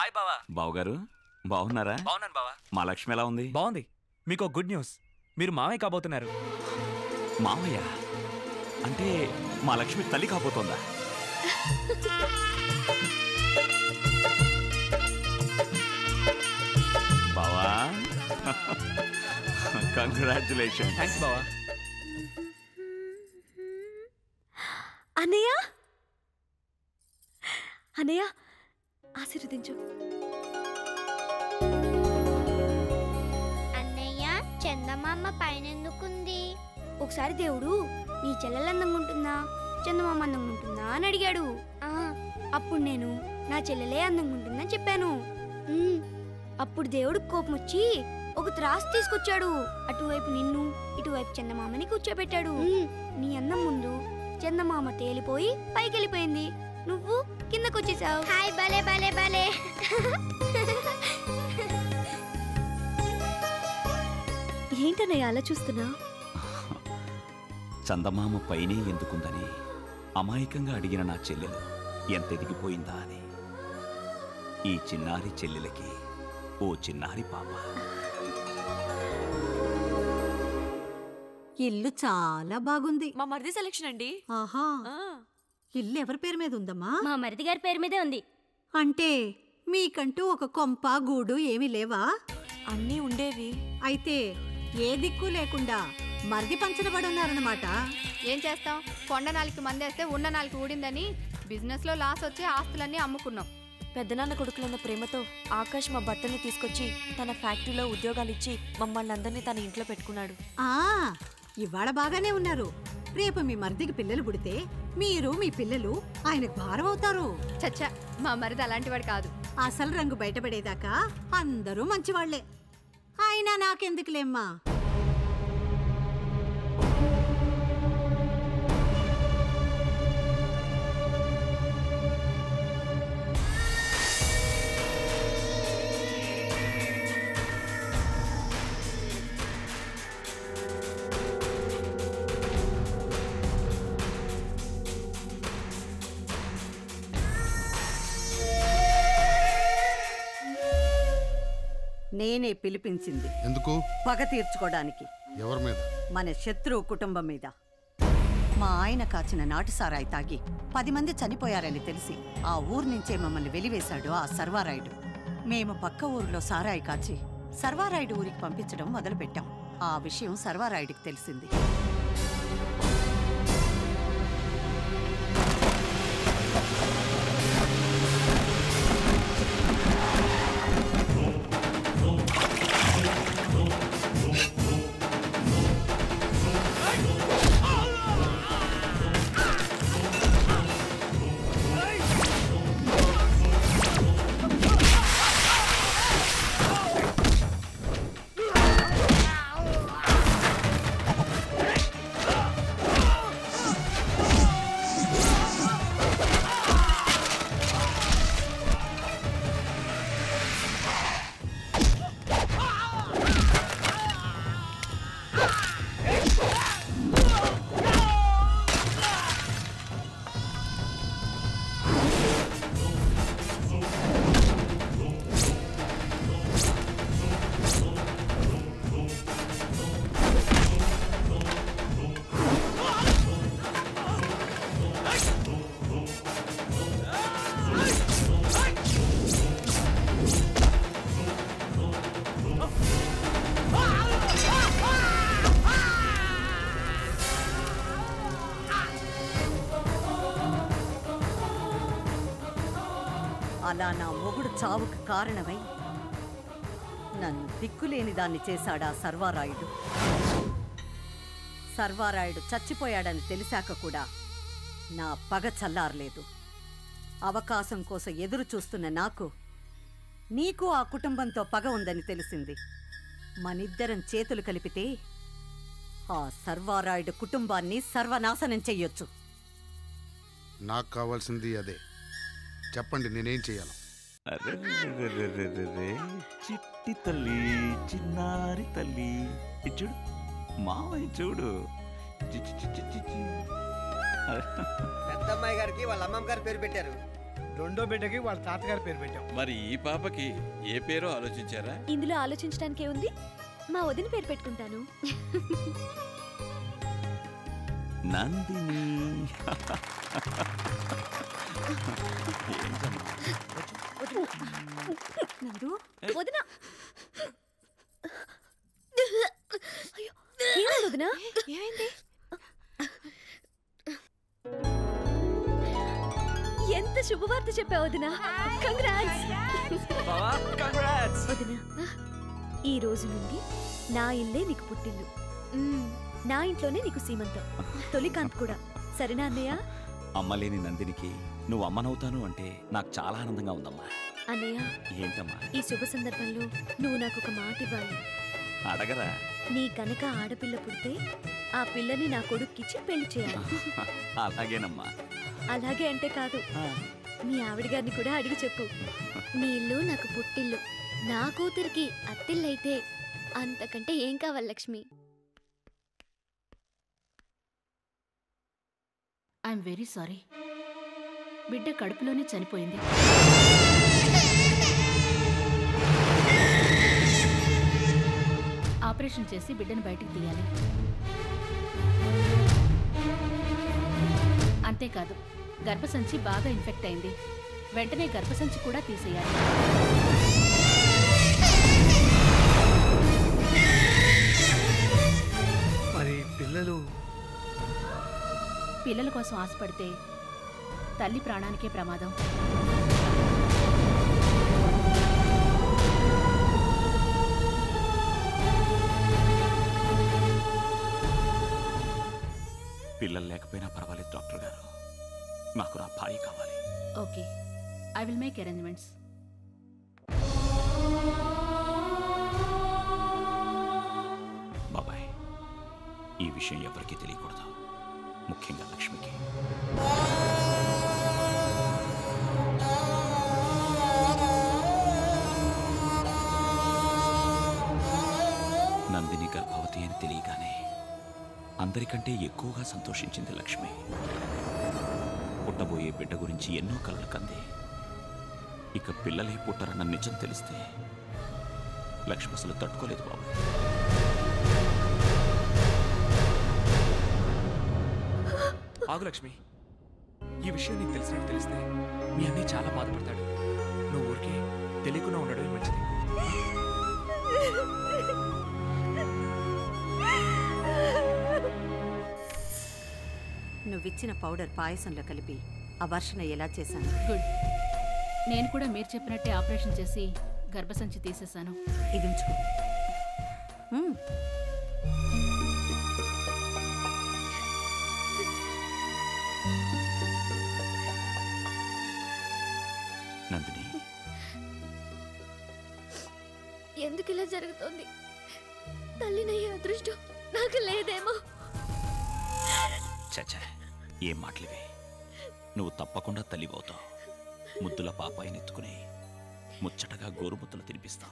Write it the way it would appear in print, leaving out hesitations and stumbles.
Hi బావా. బావగారు బాగున్నారా? బాగున్నాను బావా. మా లక్ష్మి ఎలా ఉంది? బాగుంది. మీకు గుడ్ న్యూస్, మీరు మామయ్య కాబోతున్నారు. మామయ్య అంటే మా లక్ష్మి తల్లి కాబోతోందా? బావా కంగ్రాచులేషన్. థ్యాంక్స్ బావా. అన్నయ్య అన్నయ్య ఆశీర్వదించు. అన్నయ్య చందమామ పైన ఎందుకుంది? ఒకసారి దేవుడు నీ చెల్లెలు అందంగా ఉంటుందా చందమామ అందంగా ఉంటుందా అని అడిగాడు. అప్పుడు నేను నా చెల్లెలే అందంగా ఉంటుందని చెప్పాను. అప్పుడు దేవుడు కోపం వచ్చి ఒక త్రాసు తీసుకొచ్చాడు. అటువైపు నిన్ను ఇటువైపు చందమామని కూర్చోబెట్టాడు. నీ అందం ముందు చందమామ తేలిపోయి పైకి వెళ్ళిపోయింది, నువ్వు కిందకొచ్చేసావు. హాయ్ భలే భలే భలే. ఏంటన్నయ్య అలా చూస్తున్నా? చందమామ పైనే ఎందుకుందని అమాయకంగా అడిగిన నా చెల్లెలు ఎంత ఎదిగిపోయిందా అని. ఈ చిన్నారి చెల్లెలకి ఓ చిన్నారి పాప. ఇల్లు చాలా బాగుంది. మా మరిది సెలక్షన్ అండి. ఆహా, ఇల్లు ఎవరి పేరు మీద ఉందమ్మా? మా మరిది గారి పేరు మీదే ఉంది. అంటే మీకంటూ ఒక కొంప గూడు ఏమీ లేవా? అన్నీ ఉండేవి. అయితే ఏ దిక్కు లేకుండా మరిది పంచడబడున్నారన్నమాట. ఏం చేస్తాం, కొండ నాలుగు మందేస్తే ఉన్న నాలుగు ఊడిందని బిజినెస్ లో లాస్ వచ్చి ఆస్తులన్నీ అమ్ముకున్నాం. పెద్దనాన్న కొడుకులన్న ప్రేమతో ఆకాష్ మా భర్తని తీసుకొచ్చి తన ఫ్యాక్టరీలో ఉద్యోగాలిచ్చి మమ్మల్ని అందరినీ తన ఇంట్లో పెట్టుకున్నాడు. ఆ ఇవాళ బాగానే ఉన్నారు. రేపు మీ మరిదికి పిల్లలు పుడితే మీరు మీ పిల్లలు ఆయనకు భారం అవుతారు. చచ్చా, మా మరిది అలాంటి వాడు కాదు. అసలు రంగు బయటపడేదాకా అందరూ మంచివాళ్లే. అయినా నాకెందుకులేమ్మా. నేనే పిలిపించింది. ఎందుకు? పగ తీర్చుకోవడానికి. ఎవరి మీద? మన శత్రువు కుటుంబం మీద. మా ఆయన కాచిన నాటు సారాయి తాగి 10 మంది చనిపోయారని తెలిసి ఆ ఊరు నుంచే మమ్మల్ని వెలివేశాడు ఆ సర్వారాయుడు. మేము పక్క ఊరిలో సారాయి కాచి సర్వారాయుడు ఊరికి పంపించడం మొదలుపెట్టాం. ఆ విషయం సర్వారాయుడికి తెలిసింది. అలా నా మొగుడు చావుకు కారణమై నన్ను దిక్కులేని దాన్ని చేశాడా సర్వారాయుడు. సర్వారాయుడు చచ్చిపోయాడని తెలిసాక కూడా నా పగ చల్లారలేదు. అవకాశం కోసం ఎదురు చూస్తున్న నాకు నీకు ఆ కుటుంబంతో పగ ఉందని తెలిసింది. మనిద్దరం చేతులు కలిపితే ఆ సర్వారాయుడు కుటుంబాన్ని సర్వనాశనం చెయ్యొచ్చు. నాకు కావాల్సింది అదే. చెప్పండి, నేనేం చేయాలి? చిట్టి తల్లి, చిన్నారి తల్లి, చూడు మావయ్య చూడు. పెద్దమ్మాయి గారికి వాళ్ళ అమ్మమ్మ గారి పేరు పెట్టారు. రెండో బిడ్డకి వాళ్ళ తాతగారి పేరు పెట్టాం. మరి ఈ పాపకి ఏ పేరో ఆలోచించారా? ఇందులో ఆలోచించడానికి ఏముంది? మా వదిన పేరు పెట్టుకుంటాను. నందిని. నందు, వదిన. అయ్యో, ఏమైంది వదిన? ఏమైంది? ఎంత శుభవార్త చెప్పావు వదిన. కంగ్రాట్స్ వదిన. ఈ రోజు నుండి నా ఇల్లే నీకు పుట్టిల్లు, నా ఇంట్లోనే నీకు సీమంతం, తొలి కాంతి కూడా. సరేనా అన్నయ్య? అమ్మలేని నందినికి నువ్వు అమ్మనవుతాను అంటే నాకు చాలా ఆనందంగా ఉందమ్మా. అన్నయ్య, ఏంటమ్మా? ఈ శుభ సందర్భంలో నువ్వు నాకు ఒక మాట ఇవ్వాలి. అడగరా? నీ కనుక ఆడపిల్ల పుడితే ఆ పిల్లని నా కొడుక్కిచ్చి పెళ్లి చేయాలి. అలాగేనమ్మా. అలాగే అంటే కాదు, మీ ఆవిడ గారిని కూడా అడిగి చెప్పు. నీ ఇల్లు నాకు పుట్టిల్లు, నా కూతురికి అత్తిల్లైతే అంతకంటే ఏం కావాలి లక్ష్మి? I'm very sorry. బిడ్డ కడుపులోనే చనిపోయింది. ఆపరేషన్ చేసి బిడ్డను బయటికి తీయాలి. అంతేకాదు, గర్భసంచి బాగా ఇన్ఫెక్ట్ అయింది. వెంటనే గర్భసంచి కూడా తీసేయాలి. మరి పిల్లల కోసం ఆశపడితే తల్లి ప్రాణానికే ప్రమాదం. పిల్లలు లేకపోయినా పర్వాలేదు డాక్టర్ గారు, నాకు నా భార్య కావాలి. Okay, I will make arrangements. బాబాయ్, ఈ విషయం ఎవరికీ తెలియకూడదు, ముఖ్యంగా లక్ష్మికి. నందిని గర్భవతి అని తెలియగానే అందరికంటే ఎక్కువగా సంతోషించింది లక్ష్మి. పుట్టబోయే బిడ్డ గురించి ఎన్నో కలలు కంది. ఇక పిల్లలే పుట్టరన్న నిజం తెలిస్తే లక్ష్మి అసలు తట్టుకోలేదు బాబాయ్. ఆగు లక్ష్మి, ఈ విషయం నీకు తెలిసినట్టు తెలిస్తే మీ అన్నయ్య చాలా బాధపడతాడు. నువ్వు ఊరికే తెలియకుండా ఉండడమే మంచిది. నువ్విచ్చిన పౌడర్ పాయసంలో కలిపి అబార్షన్ ఎలా చేశాను. గుడ్. నేను కూడా మీరు చెప్పినట్టే ఆపరేషన్ చేసి గర్భసంచి తీసేశాను. ఇది ఉంచుకో. నందిని, ఎందుకు ఇలా జరుగుతోంది? తల్లినయ్యే అదృష్టం నాకు లేదేమో. చచ్చా, ఏం మాటలివే. నువ్వు తప్పకుండా తల్లివవుతావు. ముద్దుల పాపాయిని ఎత్తుకుని ముచ్చటగా గోరుముద్దలు తినిపిస్తావు.